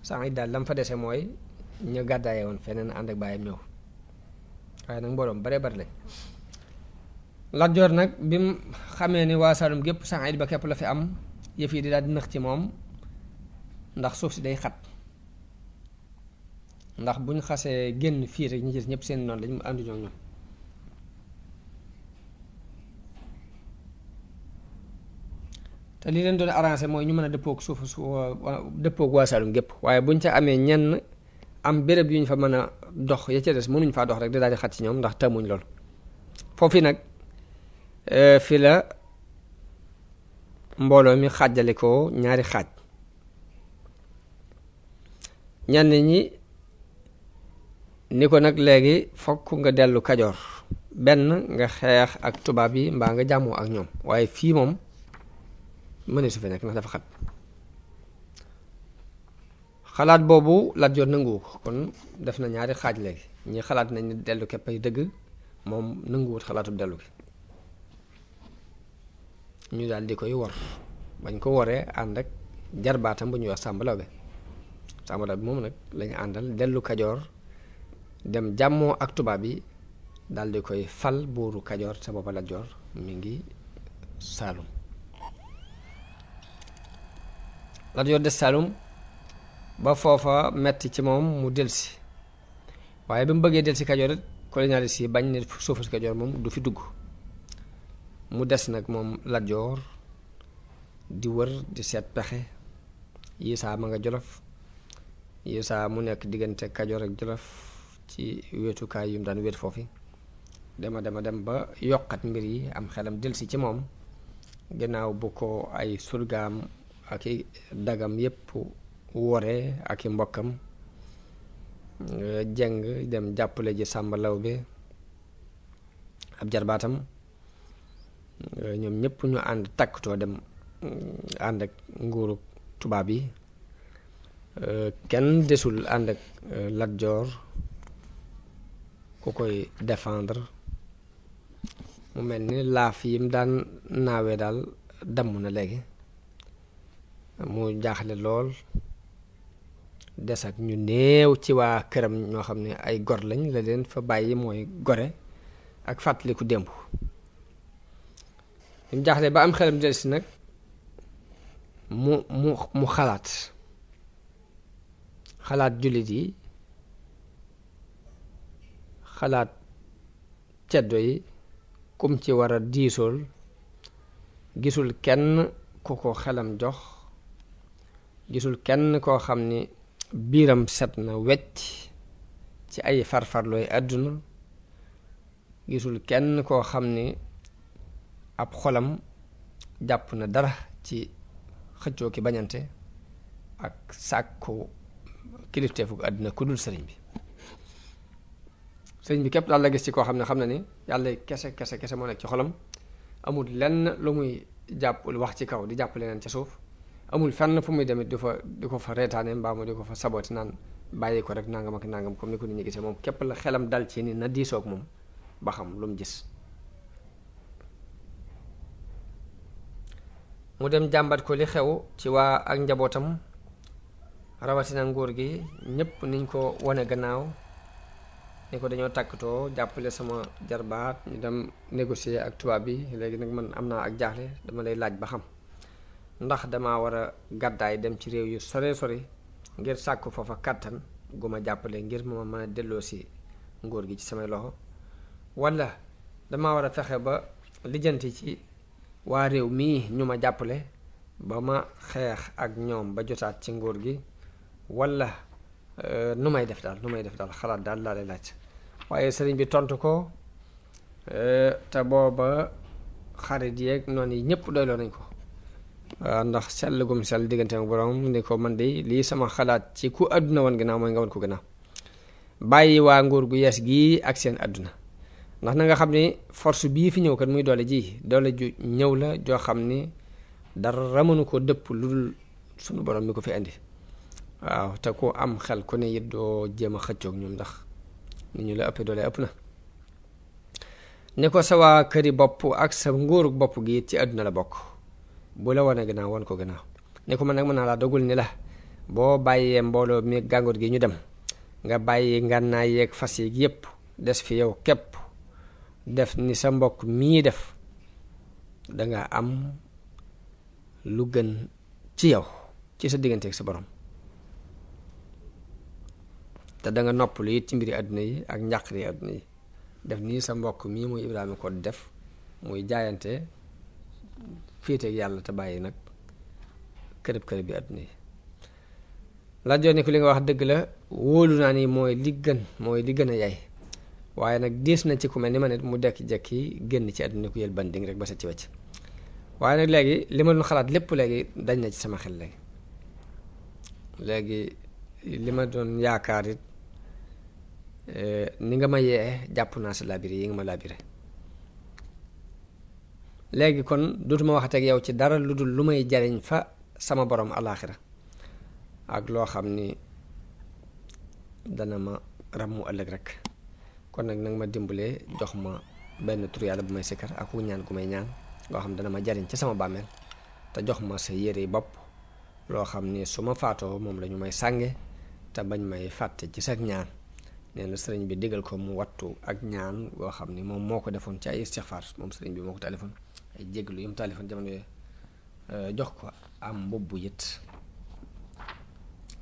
Saïd daal lam fa dese mooy ñu gàddaaye woon feneen ànd ak bàyyam ñëw waaye nag mbooloom bare bari lañ. Lat Joor nag bi mu xamee ni waa Saalum gépp Saïd ba képp la fi am yëf yi di daal di nëx ci moom ndax suuf si day xat ndax buñ xasee génn fii rek ñi ci ñëpp seen noonu lañ mu ànduñoo ñoom. te li leen doon arrangé mooy ñu mën a dëppoog suuf su dëppoog waa Saalum gépp waaye buñ ca amee ñenn am béréb yu ñu fa mën a dox ya ca des mënuñ faa dox rek di daal di xat ci ñoom ndax tàmmuñ lool. foofu nag fi la mbooloo mi xaajale ko ñaari xaaj ñenn ñi ni ko nag léegi fokk nga dellu Kajoor benn nga xeex ak tubaab yi mbaa nga jàmmoo ak ñoom waaye fii moom mëne su fi nekk ndax dafa xat. xalaat boobu Lat Joor nanguwu ko kon def na ñaari xaaj léegi ñi xalaat nañ ni dellu képp ay dëgg moom nanguwut xalaatub dellu gi ñu daal di koy wor bañ ko woree ànd ak jarbaatam bu ñuy wax Sàmba Lawbe. Sàmba Lawbe moom nag lañu àndal dellu Kajoor dem jàmmoo ak tubaab yi daal di koy fal buuru Kajoor te booba Lat Joor mi ngi Saalum. Lat Joor des Saalum ba foofa metti ci moom mu delsi waaye bi mu bëggee delsi Kajoor it colonialiste yi bañ ne suufu si Kajoor moom du fi dugg mu des nag moom Lat Joor di wër di seet pexe yi saa ma nga Jolof yi saa mu nekk diggante Kajoor ak Jolof ci wetukaay yu mu daan wet foofu dem ba yokkat mbir yi am xelam delsi ci moom ginnaaw bu ko ay surgaam ak i dagam yépp wore ak i mbokkam jeng dem jàppale ji Sàmba Lawbe ab jarbaatam ñoom ñépp ñu ànd takkutoo dem ànd ak nguuru tubaab yi kenn desul ànd ak Lat Joor ku koy défendre mu mel ni laaf yim daan naawee daal damm na léegi mu jaaxle lool des ak ñu néew ci waa këram ñoo xam ne ay gor lañ la leen fa bàyyi mooy gore ak fàttaliku démb mu jaaxle ba am xelam del si nag mu xalaat jullit yi xalaat ceddo yi kum ci war a diisool gisul kenn ku ko xelam jox gisul kenn koo xam ni biiram set na wecc ci ay farfarlooy àdduna gisul kenn koo xam ni ab xolam jàpp na dara ci xëccoo ki bañante ak sàkku kilifteefu àdduna ku dul sëriñ bi képp daal la gis ci koo xam ne ni yàlla kese moo nekk ci xolam amul lenn lu muy jàpp wax ci kaw di jàpp leneen ca suuf amul fenn fu muy demit di ko fa reetaane mbaa mu di ko fa sabooti naan bàyyi ko rek nangam ak nangam comme ni ko nit ñi gisee moom képp la xelam dal ci ni na diisoog moom ba xam lu mu gis. mu dem jàmbat ko li xew ci waa ak njabootam rawatina nguur gi ñépp niñ ko wane gannaaw ni ko dañoo tàkkatoo jàppale sama jarbaat ñu dem négocier ak tubaab bi léegi nag man am naa ak jaaxle dama lay laaj ba xam ndax dama war a gàddaay dem ci réew yu sore ngir sàkku foofa kàttan gu ma jàppale ngir ma mën a delloo si nguur gi ci samay loxo walla dama war a fexe ba lijjanti ci waa réew mii ñu ma jàppale ba ma xeex ak ñoom ba jotaat ci nguur gi walla nu may def daal xalaat daal laa lay laaj. waaye sëriñ bi tontu ko te booba xarit yeeg noonu yi ñëpp doyloo nañ ko waaw ndax sell gum sell diggante ak borom ni ko man de lii sama xalaat ci ku àdduna woon gannaaw mooy nga woon ko gannaaw bàyyi waa nguur gu yees gii ak seen àdduna ndax na nga xam ni force bii fi ñëw kat muy doole ju ñëw la joo xam ni dara mënu ko dëpp lu dul sunu borom mi ko fi indi waaw te ku am xel ku ne it doo jéem a xëccoog ñoom ndax ni ñu la ëppee doole ëpp na ni ko sa waa këri bopp ak sa nguuru bopp gi ci àdduna la bokk bu la wane gannaaw wan ko gannaaw ni ko man nag mën naa laa dogul ni la boo bàyyee mbooloo mi gàngoor gi ñu dem nga bàyyi ngànnaay yeeg fas yi yépp des fi yow képp def ni sa mbokk mii def danga am lu gën ci yow ci sa diggante ak sa borom te danga noppalu it ci mbiri àdduna yi ak njàqari àdduna yi def nii sa mbokk mii muy Ibrahima ko def muy jaayante féete ak yàlla te bàyyi nag kërëb bi àdduna yi. Lat Joor ni ko li nga wax dëgg la wóolu naa ni mooy li gën a yay waaye nag diis na ci ku mel ni ma ne mu dekki-jekki génn ci àdduna ku yël banding rek ba sa ci wecc waaye nag léegi li ma doon xalaat lépp léegi dañ na ci sama xel léegi li ma doon yaakaar it ni nga ma yee jàpp naa sa labiré yi nga ma labiré léegi kon dootuma waxate ak yow ci dara lu dul lu may jariñ fa sama borom alaaxira ak loo xam ni dana ma ràmmu ëllëg rek kon nag nanga ma dimbalee jox ma benn tur yàlla bu may sikkar ak wu ñaan gu may ñaan loo xam dana ma jariñ ci sama bàmmeel te jox ma sa yére yi bopp loo xam ni su ma faatoo moom la ñu may sànge te bañ may fàtte ci sa ñaan nee na sëriñ bi digal ko mu wattu ak ñaan goo xam ni moom moo ko defoon ci ay istixfaar moom sëriñ bi moo ko téléphone ay jéglu yu mu téléphone jamono yooyu jox ko am mbubbu yit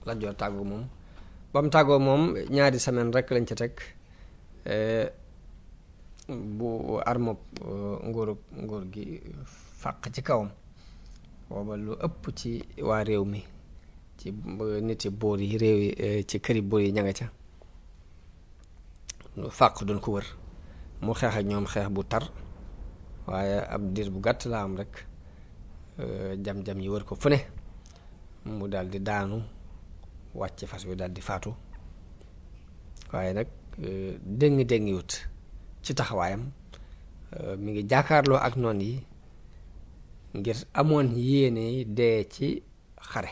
Lat Joor tàggoo moom ba mu tàggoo moom ñaari semaine rek lañ ca teg bu armob nguur gi fàq ci kawam booba lu ëpp ci waa réew mi ci niti buur yi réew yi ci këri buur yi ña nga ca fàq doon ko wër mu xeex ak ñoom xeex bu tar waaye ab diir bu gàtt la am rek jam-jam yi wër ko fu ne mu daal di daanu wàcc fas wi daal di faatu waaye nag déngi wut ci taxawaayam mi ngi jàkkaarloo ak noon yi ngir amoon yéene dee ci xare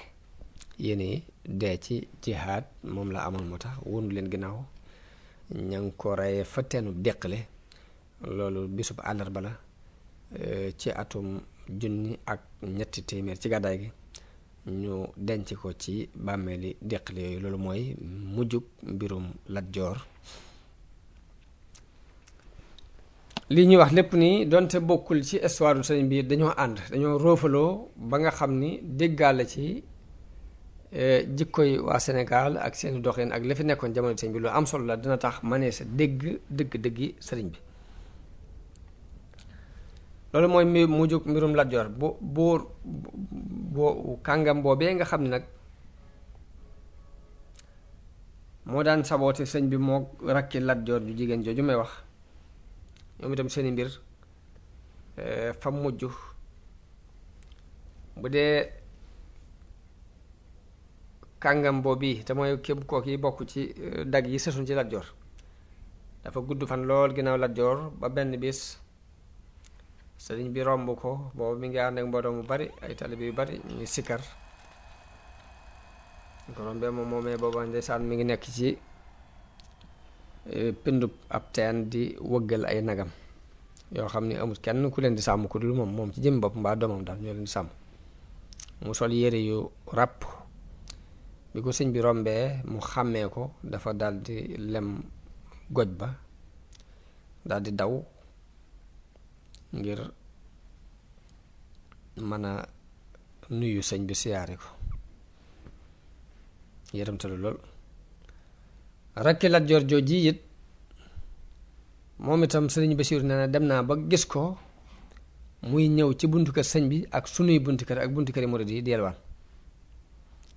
yéene dee ci jihaad moom la amoon moo tax wonu leen ginnaaw ña ngi ko reye fa teenu déqale loolu bisub àllarba la ci atum 1,300 ci gàddaay gi ñu denc ko ci bàmmeeli déqale yooyu loolu mooy mujjug mbirum Lat Joor li ñuy wax lépp nii donte bokkul ci histoire du sëriñ bi dañoo ànd dañoo roofaloo ba nga xam ni déggaale ci jikkoy waa Sénégal ak seeni doxin ak la fi nekkoon jamono sëriñ bi lu am solo la dina tax manee sa dëgg-dëggi sëriñ bi loolu mooy mujjug mbirum Lat Joor boo kàngam boobee nga xam ne nag moo daan saboote sëñ bi moo rakki Lat Joor ju jigéen jooju may wax ñoom itam seeni mbir fa mujj bu dee kàngam boobu te mooy képp kooki bokk ci dag yi sësuñ ci Lat Joor dafa gudd fan lool ginnaaw Lat Joor ba benn bis sëriñ bi romb ko boobu mi ngi ànd ak mbooloo mu bari ay taalibe yu bari ñu ngi sikkar ñu ko rombee moom moomee booba ndeysaan mi ngi nekk ci pindub ab teen di wëggal ay nagam yoo xam ni amul kenn ku leen di sàmm ku dul moom ci jëm bopp mbaa doomam daal ñoo leen di sàmm mu sol yére yu ràpp bi ko sëñ bi rombee mu xàmmee ko dafa dal di lem goj ba dal di daw ngir mën a nuyu sëñ bi siyaare ko yërëmtalu lool rakki Lat Joor jooji it moom itam sëriñ Basiiru nee na dem naa ba gis ko muy ñëw ci buntu kër sëñ bi ak sunuy buntu kër ak buntu kër yi murid yi di yelwaan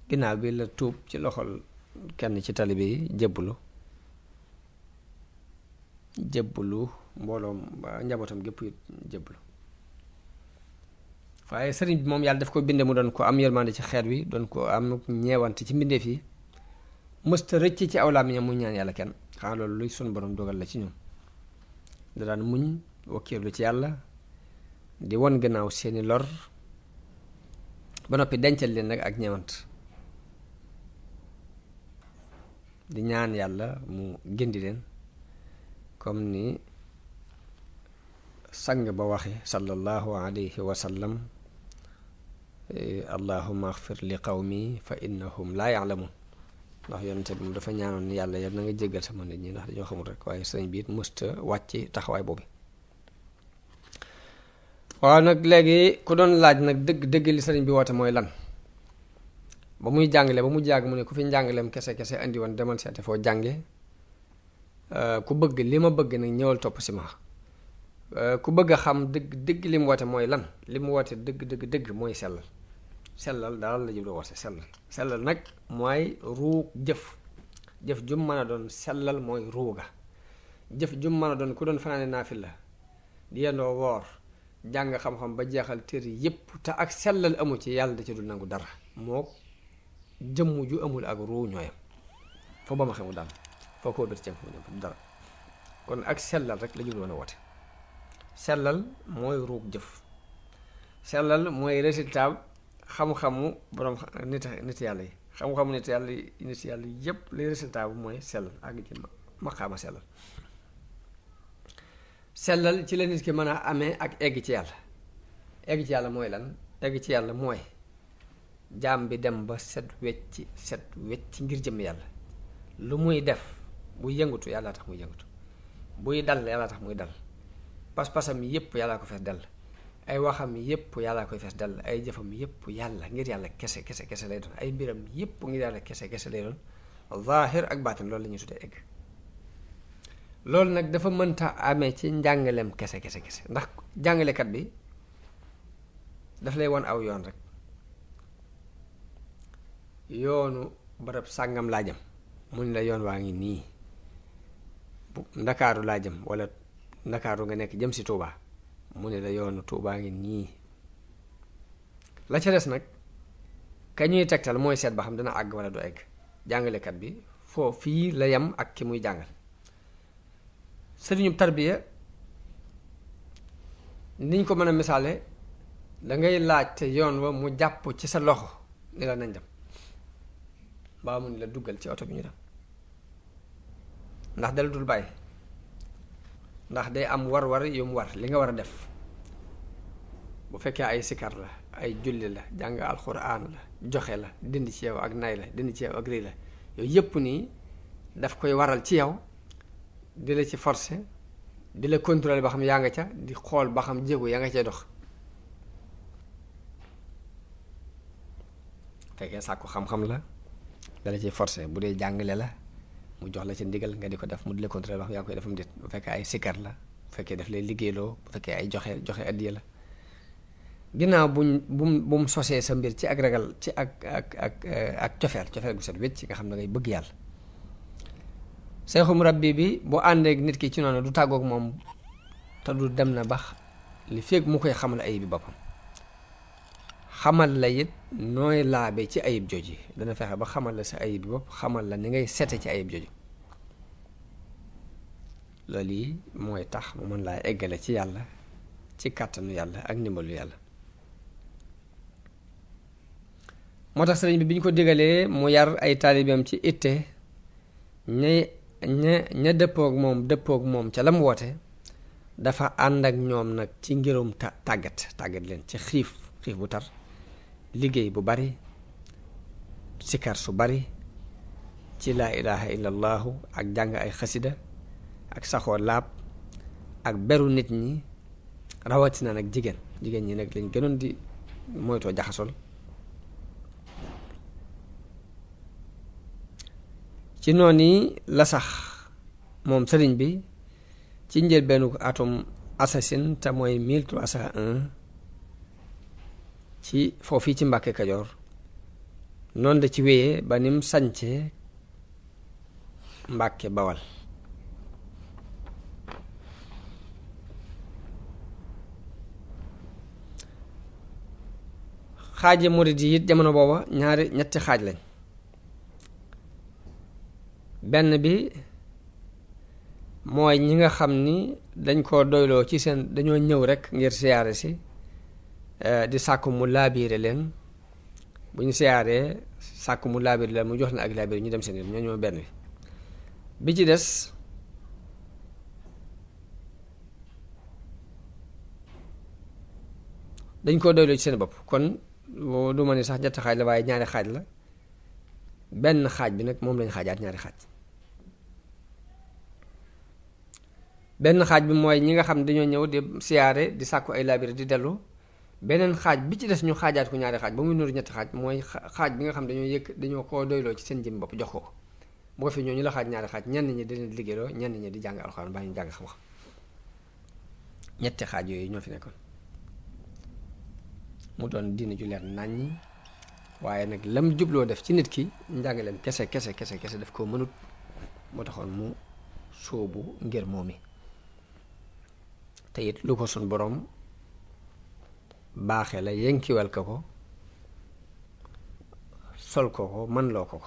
ginnaaw bi la tuub ci loxol kenn ci taalibe yi jébbalu mbooloom njabootam gépp it jébbalu waaye sëriñ bi moom yàlla daf ko binde mu doon ko am yërmande ci xeet wi doon ko am ñeewante ci mbindeef yi mësta rëcc ci aw làmmiñam mu ñaan yàlla kenn xanaa loolu luy sunu borom dogal la ci ñoom da daan muñ wakkiirlu ci yàlla di won gannaaw seeni lor ba noppi dencal leen nag ak ñeewant di ñaan yàlla mu gindi leen comme ni sang ba waxe sallallahu alayhi wa sallam allahumma axfir li qawmi fa innahum laa ya'lamun ndax yonente bi moom dafa ñaanoon yàlla yal na nga jéggal sama nit ñi ndax dañoo xamul rek, waaye sëriñ bi it mësta wàcc taxawaay boobu. waaw nag léegi ku doon laaj nag dëgg li sëriñ bi woote mooy lan, ba muy jàngale ba mu jàgg mu ne ku fi njàngaleem kese andi woon demal seete foo jànge, ku bëgg li ma bëgg nag ñëwal topp si ma. ku bëgg a xam dëgg li mu woote mooy lan, li mu woote dëgg mooy sellal daal la jublu woote sellal nag mooy ruug jëf jum mën a doon sellal mooy ruuga. jëf jum mën a doon ku doon fanaane naafila di yendoo woor jàng xam-xam ba jeexal téere yépp te ak sellal amu ci, yàlla da ci dul nangu dara. moo jëmm ju amul ak ruu ñooyam foo ba ma xamul daal foo ko wëbati cam fu ñam dara. kon ak sellal rek la jublu woon a woote. sellal mooy ruug jëf, sellal mooy résultat xam-xamu borom nit yàlla yi, xam-xamu nit yàlla yépp li résultat bu mooy sellal àgg ci maqaama sellal ci la nit ki mën a amee ak egg ci yàlla mooy lan? egg ci yàlla mooy jaam bi dem ba set wecc ngir jëm yàlla. lu muy def buy yëngatu yàlla tax muy yëngatu, buy dal yàlla tax muy dal, pas-pasam yépp yàlla ko fees dell, ay waxam yépp yàlla koy fees dell, ay jëfam yépp yàlla ngir yàlla kese lay doon, ay mbiram yépp ngir yàlla kese lay doon. zaahir ak baatin loolu la ñuy tuddee egg. loolu nag dafa mënta amee ci njàngaleem kese ndax jàngalekat bi daf lay won aw yoon rek, yoonu barab sàngam laa jëm mu ni la yoon waa ngi nii. bu ndakaaru laa jëm wala ndakaaru nga nekk jëm si Touba mu ne la yoonu Touba ngi nii. la ca des nag ka ñuy tegtal mooy seet ba xam dana àgg wala du egg. jàngalekat bi fii la yem ak ki muy jàngal. sëriñu tarbiya niñ ko mën a misaale, dangay laaj te yoon wa mu jàpp ci sa loxo ni la nañ dem, baa mu ni la duggal ci oto bi ñu dem, ndax dala dul bàyyi, ndax day am war yu mu war li nga war a def. bu fekkee ay sikar la, ay julli la, jàng alxuraan la, joxe la, dindi ci yow ak nay la, dindi ci yow ak rëy la, yooyu yépp nii daf koy waral ci yow, di la ci forcer, di la contrôler ba xam yaa nga ca, di xool ba xam jéego yaa nga cay dox. fekkee sàkku xam-xam la dala ciy forcer, bu dee jàngale la mu jox la ci ndigal nga di ko def, mu di la contrôler ba xam yaa ngi koy defam déet. bu fekkee ay sikar la, bu fekkee daf lay liggéeyloo, bu fekkee ay joxe addiya la. ginnaaw bu mu sosee sa mbir ci ak ragal, ci ak cofeel gu set wécc nga xam ne ngay bëgg yàlla. seexu murabbi bi bu àndeek nit ki ci noonu du tàggook moom te du dem na bax li fekk mu koy xamal ayib bi boppam. xamal la it nooy laabe ci ayib jooji, dana fexe ba xamal la sa ayib bi bopp, xamal la ni ngay sete ci ayib jooji. loolu yi mooy tax mu mën laa eggale ci yàlla ci kàttanu yàlla ak ndimbalu yàlla. moo tax sëriñ bi ñu ko digalee mu yar ay taalibeem ci itte, ña dëppook moom ca la mu woote, dafa ànd ak ñoom nag ci ngirum tàggat leen ci xiif bu tar, liggéey bu bari, sikar su bari, ci laa ilaha illallahu ak jàng ay xasida ak saxoo laab ak beru nit ñi, rawatina nag jigéen ñi nag lañ gënoon di moytoo jaxasol. ci noonu la sax moom sëriñ bi ci njëlbeenu atum assasine te mooy 1301 ci foofii ci Mbàkke Kajoor. noonu da ci wéyee ba nim sañce Mbàkke Bawal. xaaji murid yi it jamono booba ñetti xaaj lañ. benn bi mooy ñi nga xam ni dañ koo doyloo ci seen, dañoo ñëw rekk ngir siyaare si, di sàkku mu laabiire leen. bu ñu siyaaree sàkku mu laabiire leen mu jox leen ak laabiire ñu dem seen yoon, ñoo benn bi ci des dañ koo doyloo ci seen bopp, kon du ma ni sax ñetti xaaj la waaye ñaari xaaj la. benn xaaj bi nag moom lañ xaajaat ñaari xaaj. benn xaaj bi mooy ñi nga xam ne dañoo ñëw di siyaare di sàkku ay laabire di dellu. beneen xaaj bi ci des ñu xaajaat ko ñaari xaaj ba muy nuru ñetti xaaj mooy xaaj bi nga xam dañoo koo doyloo ci seen jëm bopp jox ko bu ko fi ñoo ñu la xaaj ñaari xaaj ñenn ñi di leen liggéeyloo ñenn ñi di jàng alxuraan baa ñu jàng xam-xam. ñetti xaaj yooyu ñoo fi nekkoon mu doon diine ju leer naññi waaye nag lam jubloo def ci nit ki njàngaleem kese daf koo mënut moo taxoon mu sóobu ngir moomi te it lu ko sun borom baaxe la yenkiwal ko sol ko man loo ko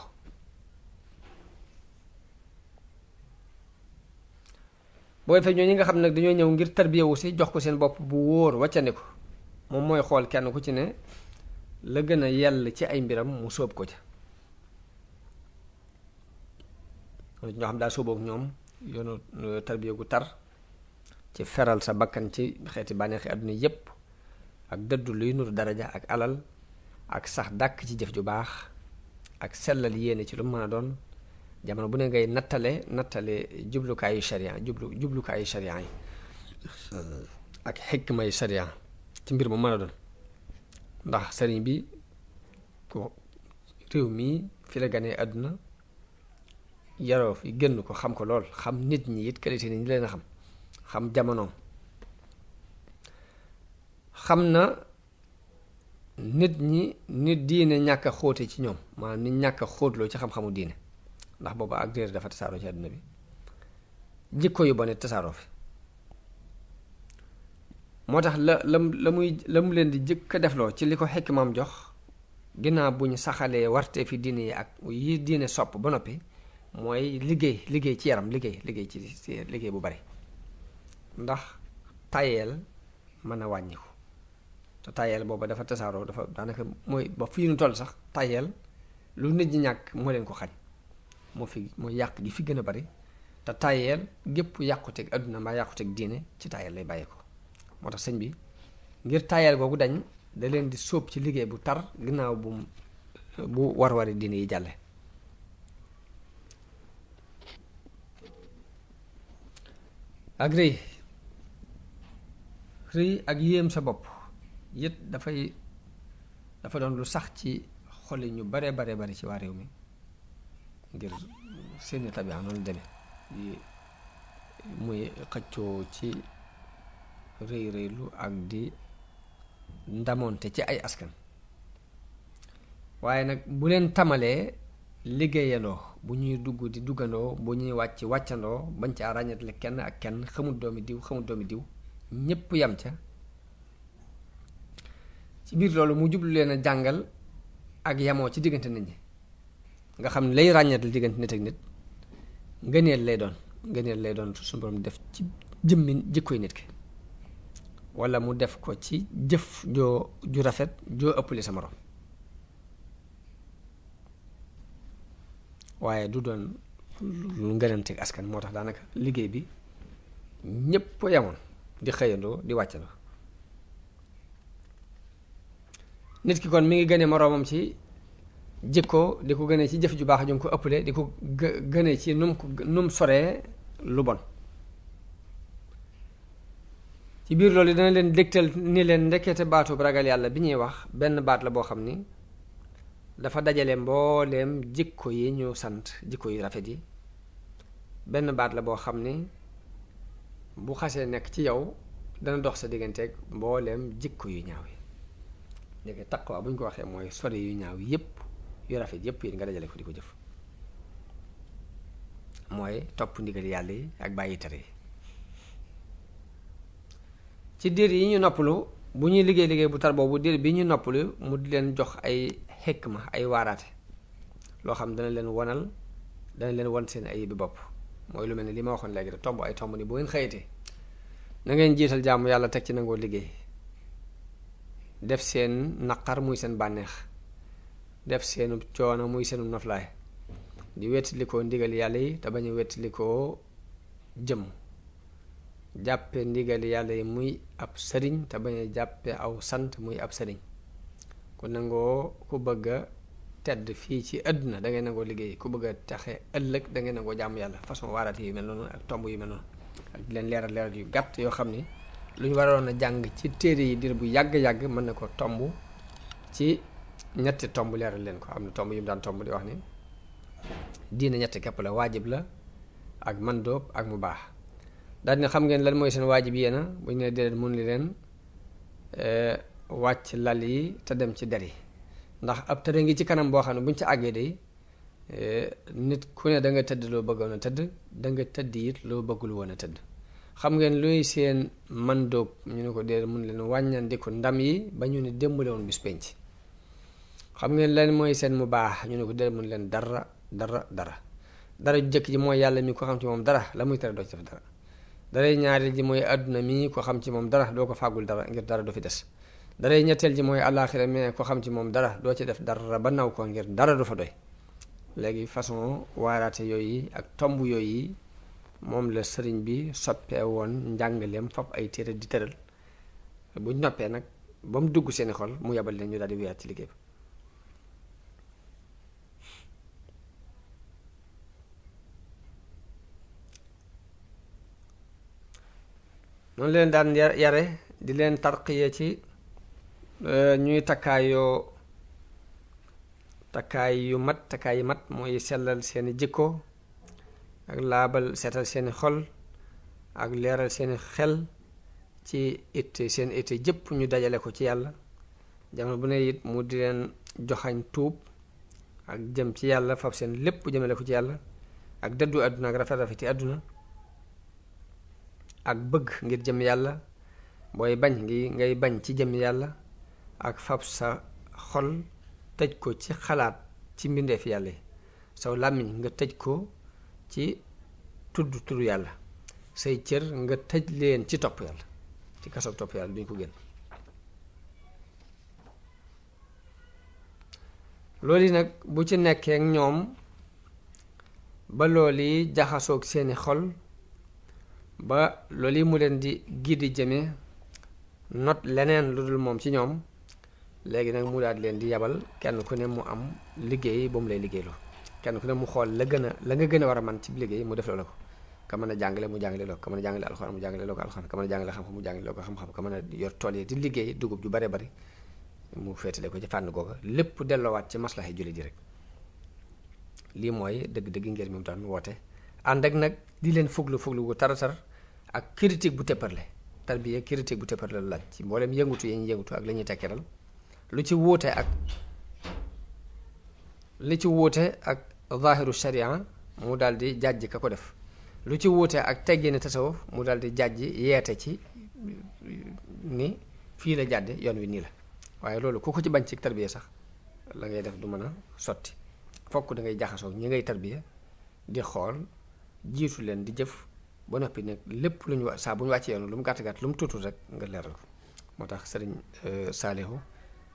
boo defee ñoo ñi nga xam nag dañoo ñëw ngir tarbiyewu si jox ko seen bopp bu wóor wàccandi ko moom mooy xool kenn ku ci ne la gën a yell ci ay mbiram mu sóob ko ca ñoo xam daa sóobook ñoom yoonu tarbiye gu tar ci feral sa bakkan ci xeeti bànneexi àdduna yépp ak dëddu luy nuru daraja ak alal ak sax dàkk ci jëf ju baax ak sellal yéene ci lu mën a doon jamono bu ne ngay nattale jublukaayu sharia jublukaayu sharia yi ak xikmay sharia ci mbir mu mën a doon ndax sëriñ bi ko réew mi fi la ganee àdduna yaroo fi gën ko xam ko lool xam nit ñi it qualité ni ñi leen a xam jamonoom xam na nit ñi nit diine ñàkk a xóote ci ñoom maanaam nit ñàkk a xóotloo ci xam-xamu diine ndax boobu ak réer dafa tasaaroo ci àdduna bi jikko yu bon it tasaaroo fi moo tax la mu leen di jëkk a defloo ci li ko xikmaam jox ginnaaw bu ñu saxalee warte fi diine yi ak yi diine sopp ba noppi mooy liggéey ci yaram liggéey ci liggéey bu bari ndax tayeel mën a wàññiku te tayeel booba dafa tasaaroo dafa daanaka mooy ba fii nu toll sax tayeel lu nit ñi ñàkk moo leen ko xañ mooy yàq gi fi gën a bari te tayeel gépp yàquteeg adduna mbaa yàquteeg diine ci tayeel lay bàyyi ko moo tax sëñ bi ngir tayeel googu dañ da leen di sóob ci liggéey bu tar ginnaaw bu war-wari diine yi jàlle ak rëy ak yéem sa bopp it dafa doon lu sax ci xoli ñu bare ci waa réew mi ngir seeni tabia noonu demee muy xëccoo ci rëylu ak di ndamoonte ci ay askan waaye nag bu leen tamalee liggéeyandoo bu ñuy dugg di duggandoo bu ñuy wàccandoo bañ ca ràññatle kenn ak kenn xamul doomi diw ñépp yam ca ci biir loolu mu jublu leen a jàngal ak yamoo ci diggante nit ñi nga xam ne lay ràññatle diggante nit ak nit ngëneel lay doon suñu borom def ci jëmmi jikkoy nit ki wala mu def ko ci jëf ju rafet joo ëppale sa morom waaye du doon lu ngënanteeg askan moo tax daanaka liggéey bi ñépp yamoon di xëyandoo di wàccandoo nit ki kon mi ngi gëne moroomam ci jikko di ko gënee ci jëf ju baax ju ngi ko ëppale di ko gënee ci num soree lu bon ci biir loolu dana leen dégtal ni leen ndekete baatu ragal yàlla bi ñuy wax benn baat la boo xam ni dafa dajale mbooleem jikko yi ñu sant jikko yu rafet yi benn baat la boo xam ni bu xasee nekk ci yow dana dox sa digganteeg mbooleem jikko yu ñaaw yi léegi taqwa bu ñu ko waxee mooy sori yu ñaaw yépp yu rafet yépp yi nga dajale ko di ko jëf mooy topp ndigal yàlla yi ak bàyyi tere yi ci diir yi ñu noppalu bu ñuy liggéey bu tar boobu diir bi ñu noppalu mu di leen jox ay xikma ay waaraate loo xam dana leen won seen ay bi bopp mooy lu mel ne li ma waxoon léegi rek tomb ay tomb ni bu ngeen xëyatee na ngeen jiital jaamu yàlla teg ci nangoo liggéey def seen naqar muy seen bànneex def seenu coono muy seenu noflaay di wettalikoo ndigal yàlla yi te bañ a wettalikoo jëm jàppe ndigal yàlla yi muy ab sëriñ te bañ a jàppe aw sant muy ab sëriñ ku nangoo ku bëgg a tedd fii ci àdduna da ngay nangoo liggéey, ku bëgg a taxe ëllëg da ngay nangoo jàmm yàlla. Façon waaraat yu mel noonu ak tomb yu mel noonu ak leen leeral yu gàtt yoo xam ni lu ñu waroon a jàng ci téere yi dir bu yàgg-yàgg mën na ko tomb ci ñetti tomb leeral leen ko. am na tomb yu mu daan tomb di wax ni diine ñetti képp la: waajib la ak mandóob ak mu baax. daal ne xam ngeen lan mooy seen waajib yéena bu ñu ne déedéet mun li leen wàcc lal yi te dem ci der yi, ndax ab tëdd ngi ci kanam boo xam ne buñ ci àggee day nit ku ne da nga tëdd loo bëggoon a tëdd, da nga tëdd it loo bëggul woon a tëdd. xam ngeen luy seen mandóob ñu ne ko déedéet mun leen wàññandiku ndam yi ba ñu ne démbale woon bis penc. xam ngeen lan mooy seen mu baax ñu ne ko déedéet mun leen dara dara ju jëkk ji mooy yàlla mi ko xam ci moom dara la muy tere doo ci def dara. daray ñaareel ji mooy àdduna mi ko xam ci moom dara doo ko fàggul dara ngir dara du fi des. daray ñetteel ji mooy àllaaxira mais ko xam ci moom dara doo ci def dara ba naw ko ngir dara du fa doy. léegi façon waaraate yooyu ak tomb yooyu moom la sëriñ bi soppee woon njàngaleem fab ay téere di tëral. buñ noppee nag ba mu dugg seeni xol mu yebal leen ñu daal di wéyaat ci liggéey bi. noonu leen daan yare di leen tarqiye ci ñuy takkaay yu mat mooy sellal seeni jikko ak laabal seetal seeni xol ak leeral seeni xel ci seen it jëpp ñu dajale ko ci yàlla. jamono bu ne it mu di leen joxañ tuub ak jëm ci yàlla, fab seen lépp jëmale ko ci yàlla ak dëddu àdduna ak rafet ci àdduna ak bëgg ngir jëm yàlla. booy bañ ngay bañ ci jëm yàlla ak fab sa xol tëj ko ci xalaat ci mbindeef yàlla yi. saw làmmiñ nga tëj ko ci tudd yàlla. say cër nga tëj leen ci topp yàlla, ci kasoog topp yàlla duñ ko génn. loolu yi nag bu ci nekkee ak ñoom ba loolu yi jaxasoog seeni xol ba loolu yi mu leen di giddi jëme not leneen lu dul moom ci ñoom, léegi nag mu daal leen di yabal kenn ku ne mu am liggéey ba mu lay liggéeyloo. kenn ku ne mu xool la nga gën a war a man ci liggéey mu def loola ko. ka mën a jàngale mu jàngale loo ko, ka mën a jàngale alxuraan mu jàngale loo ko alxuraan, ka mën a jàngale xam-xam mu jàngale loo ko xam-xam, ka mën a yor tool yi di liggéey dugub ju bare bari mu féetale ko ci fànn googa. lépp delloowaat ci maslahay jullit ji rek. lii mooy dëgg-dëgg ngir mi mu daan woote, ànd ak nag di leen fuglu gu taratar ak critique bu tepparle. tarbiya critique bu tepparle la laaj ci mboolem yëngutu yi ñu yëngutu ak la ñuy tekkiral lu ci wuute ak zahiru sharia mu daal di jàjj ka ko def. lu ci wuute ak teggini tasawuf mu daal di jàjj yeete ci ni fii la jàdde yoon wi nii la. waaye loolu ku ko ci bañ ci tarbiya sax la ngay def du mën a sotti. fokk da ngay jaxasoo ñi ngay tarbiya di xool jiitu leen di jëf ba noppi nag lépp lu ñu saa bu ñu wàccee yoonu lu mu gàtt lu mu tuutul rek nga leeral ko. moo tax sëriñ Saalihu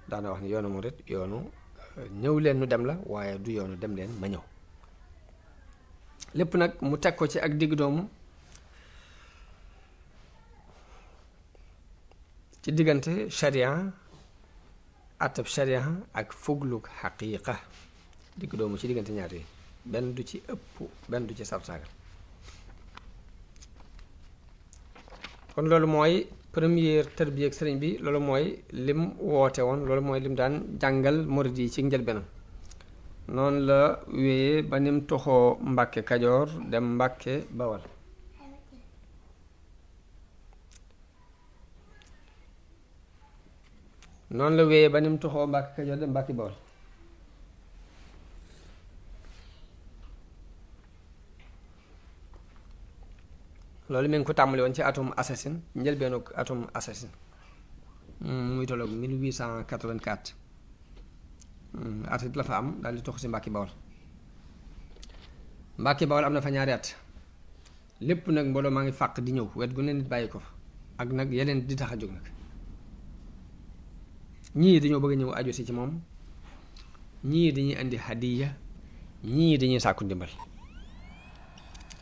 daana wax ni yoonu murit yoonu ñëw leen nu dem la, waaye du yoonu dem leen ma ñëw. lépp nag mu teg ko ci ak digg doomu ci diggante sharia atab sharia ak fugluk xaqiiqa. digg doomu ci diggante ñaar yi, benn du ci ëpp benn du ci sartaagal. kon loolu mooy première tarbiya ak sëriñ bi, loolu mooy lim woote woon, loolu mooy lim daan jàngal murid yi ci njëlbeenam. noonu la wéyee ba nim toxoo Mbàkke Kajoor dem Mbàkke Bawal. noonu la wéyee ba nim toxoo Mbàkke Kajoor dem Mbàkke Bawal. loolu mi ngi ko tàmbali woon ci atum assasine, njëlbeenu atum assasine, muy tolloog 1884. at it la fa am daal di tox si Mbàkke Bawal. Mbàkke Bawal am na fa ñaari at. lépp nag mbooloo maa ngi fàq di ñëw wet gu ne nit bàyyi ko fa ak nag yeneen di tax a jóg nag. ñii dañoo bëgg a ñëw aju si ci moom, ñii dañuy indi hadiya, ñii dañuy sàkku ndimbal.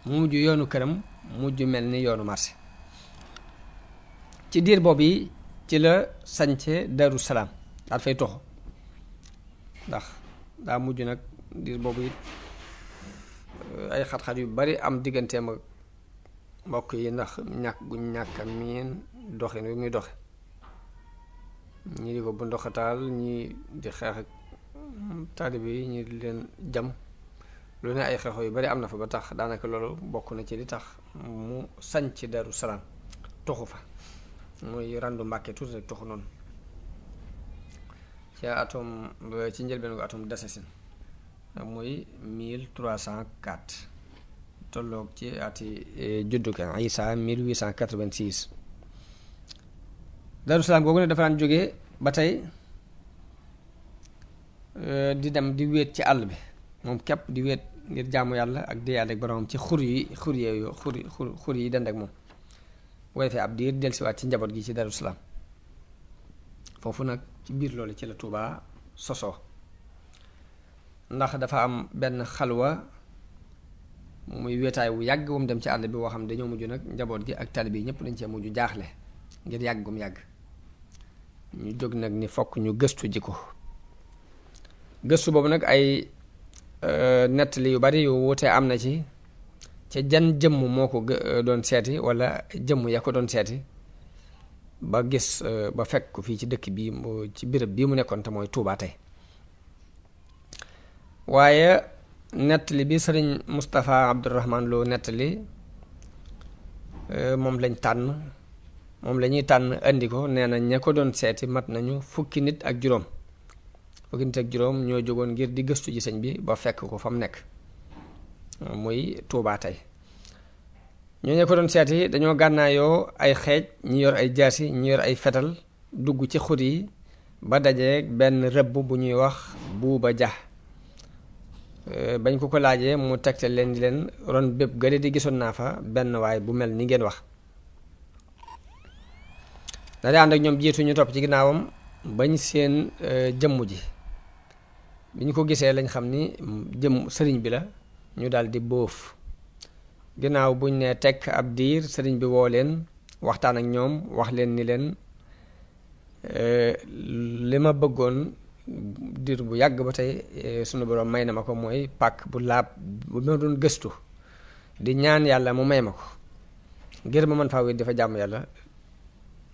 mu mujj yoonu këram mujj mel ni yoonu marché. ci diir boobu yi ci la sañce Daru Salaam daal fay toxo ndax daa mujj nag diir boobu it ay xat-xat yu bari am digganteem ak mbokk yi ndax ñàkk gu ñàkk a miin doxin wi muy doxe ñii di ko bu ndoxataal ñii di xeex ak taalibe yi ñii di leen jam lu ne ay xeexoo yu bari am na fa ba tax daanaka loolu bokk na ci li tax mu sañ ci Daaru Salaam toxu fa muy randu Mbàkke tuuti rek toxu noonu ci atum ci njëlbeen gu atum dasasin muy 1304 tolloog ci ati juddu ka Isa 1886 Daaru Salaam googu ne dafa daan jógee ba tey di dem di wéet ci àll bi moom képp di wéet ngir jaamu yàlla ak di yàlla ak boromam ci xur yi dend ak moom bu ko defee ab diir dellusiwaat ci njaboot gi ci Daaru Salaam foofu nag ci biir loolu ci la Tuubaa sosoo ndax dafa am benn xalwa muy wéetaay wu yàgg wu mu dem ci àll bi woo xam ne dañoo mujj nag njaboot gi ak taalibe yi ñëpp dañ cee mujj jaaxle ngir yàgg gum yàgg ñu jóg nag ni fokk ñu gëstu ji ko gëstu boobu nag ay nettali yu bari yu wutee am na ci ca jan jëmm moo ko doon seeti wala jëmm ya ko doon seeti ba gis ba fekk ko fii ci dëkk bii ci béréb bii mu nekkoon te mooy Tuubaa tey waaye nettali bi sëriñ Moustapha Abdourahman Lo nettali moom lañ tànn moom la ñuy tànn andi ko nee na ña ko doon seeti mat nañu fukki nit ak juróom ñoo jógoon ngir di gëstu ji sëñ bi ba fekk ko fa mu nekk muy Tuubaa tey ñoo ña ko doon seeti dañoo gànnaayoo ay xeej ñi yor ay jaasi ñi yor ay fetal dugg ci xur yi ba dajeeg benn rëbb bu ñuy wax Buuba Ja bañ ko laajee mu tegte leen di leen ron bépp gële di gisoon naa fa benn waay bu mel ni ngeen wax da di ànd ak ñoom jiitu ñu topp ci ginnaawam bañ seen jëmm ji bi ñu ko gisee lañ xam ni sëriñ bi la ñu daal di bóof ginnaaw buñ ne tekk ab diir sëriñ bi woo leen waxtaan ak ñoom wax leen ni leen li ma bëggoon diir bu yàgg ba tey sunu borom may na ma ko mooy pàkk bu laab bu ma doon gëstu di ñaan yàlla mu may ma ko ngir ma mën faa wéet dafa jàmm yàlla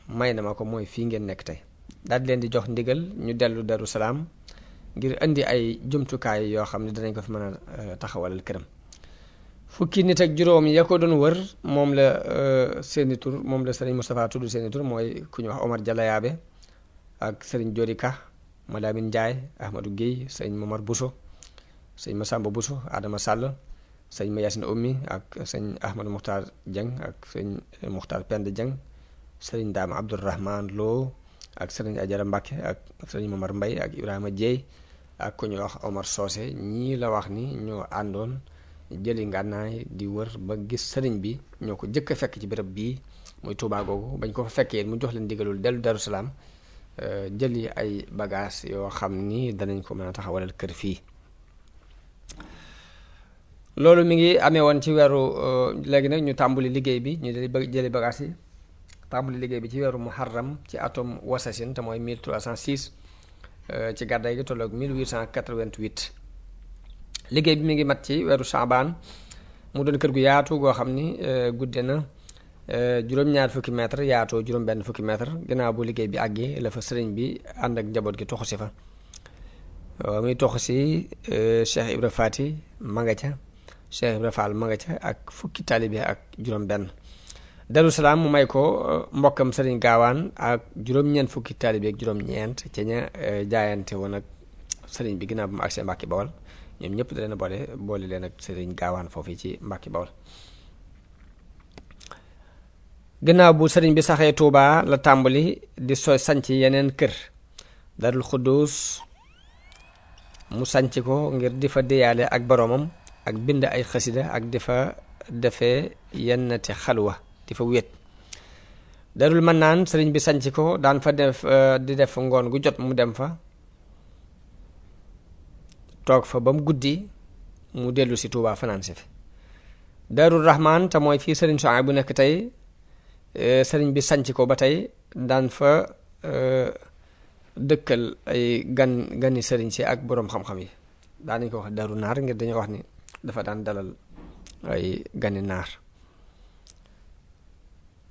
may na ma ko mooy fii ngeen nekk tey daal di leen di jox ndigal ñu dellu Daaru Salaam ngir indi ay jumtukaay yoo xam ne danañ ko fi mën a taxawalal këram fukki nit ak juróom ya ko doon wër moom la seeni tur moom la sëriñ Moustapha tudd seeni tur mooy ku ñu wax Omar Jalayaabe ak sëriñ Jori Ka Madamine Ndiaye Ahmadou Guèye sëñ Momar Bousso sëñ Massamba Bousso Adama Sall sëñ Mayasine Oumy ak sëñ Ahmadou Mokhtar Dieng ak sëñ Mokhtar Pend Dieng sëriñ Daama Abdourahman Lo ak sëriñ Ajara Mbacke ak sëriñ Momar Mbaye ak Ibrahima Dieye ak ku ñu wax Omar Socé ñii la wax ni ñoo àndoon jëli ngànnaay di wër ba gis sëriñ bi ñoo ko jëkk a fekk ci béréb bii muy Tuubaa googu bañ ko fa fekkee mu jox leen digalul dellu Daaru Salaam jëli ay bagages yoo xam ni danañ ko mën a taxawalal kër fii loolu mi ngi amee woon ci weeru léegi nag ñu tàmbali liggéey bi ñu jëli bagages yi tàmbali liggéey bi ci weeru muharram ci atum wasasin te mooy 1306 ci gàddaay gi tolloog 1888 liggéey bi mi ngi mat ci weeru Saabaan mu doon kër gu yaatu goo xam ni gudde na juróom-ñaar fukki mètre yaatoo juróom-benn fukki mètre ginnaaw bu liggéey bi àggee la fa sëriñ bi ànd ak njaboot gi toxu si fa muy toxu si Cheikh Ibra Faati ma nga ca Cheikh Ibra Fall ma nga ca ak fukki taalibe ak juróom-benn Daaru Salaam mu may ko mbokkam sëriñ Gaawaan ak juróom-ñeent fukki taalibe ak juróom-ñeent ca ña jaayante woon ak sëriñ bi ginnaaw bu mu agsee Mbàkke Bawol ñoom ñëpp da leen a boole leen ak sëriñ Gaawaan foofu ci Mbàkke Bawol gannaaw bu sëriñ bi saxee Tuubaa la tàmbali di sanc yeneen kër Daarul Xuddus mu sanc ko ngir di fa déyaale ak boroomam ak bind ay xasida ak di fa defee yennati xalwa di fa wéet Daarul Mannaan sëriñ bi sanc ko daan fa di def ngoon gu jot mu dem fa toog fa ba mu guddi mu dellu si Tuubaa fanaan si fi Daarul Rahmaan te mooy fii sëriñ Suhaybu bu nekk tey sëriñ bi sanc ko ba tey daan fa dëkkal ay gani sëriñ si ak boroom xam-xam yi. daanañ ko wax daru naar ngir dañoo wax ni dafa daan dalal ay gani naar.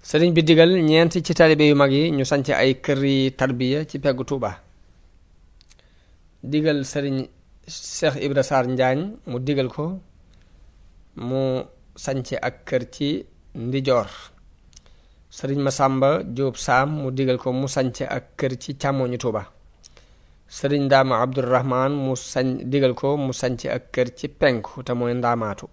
sëriñ bi digal ñeent ci taalibe yu mag yi ñu sanc ay kër yi tarbiya ci peggu Tuuba. digal sëriñ Cheikh Ibra Sarr Njaañ mu digal ko mu sanc ak kër ci ndijoor. sëriñ Masamba Jóob Saam mu digal ko mu sanc ak kër ci càmmoñu Tuuba. sëriñ Ndaama Abdurahmaan mu digal ko mu sanc ak kër ci penku te mooy Ndaamaatu.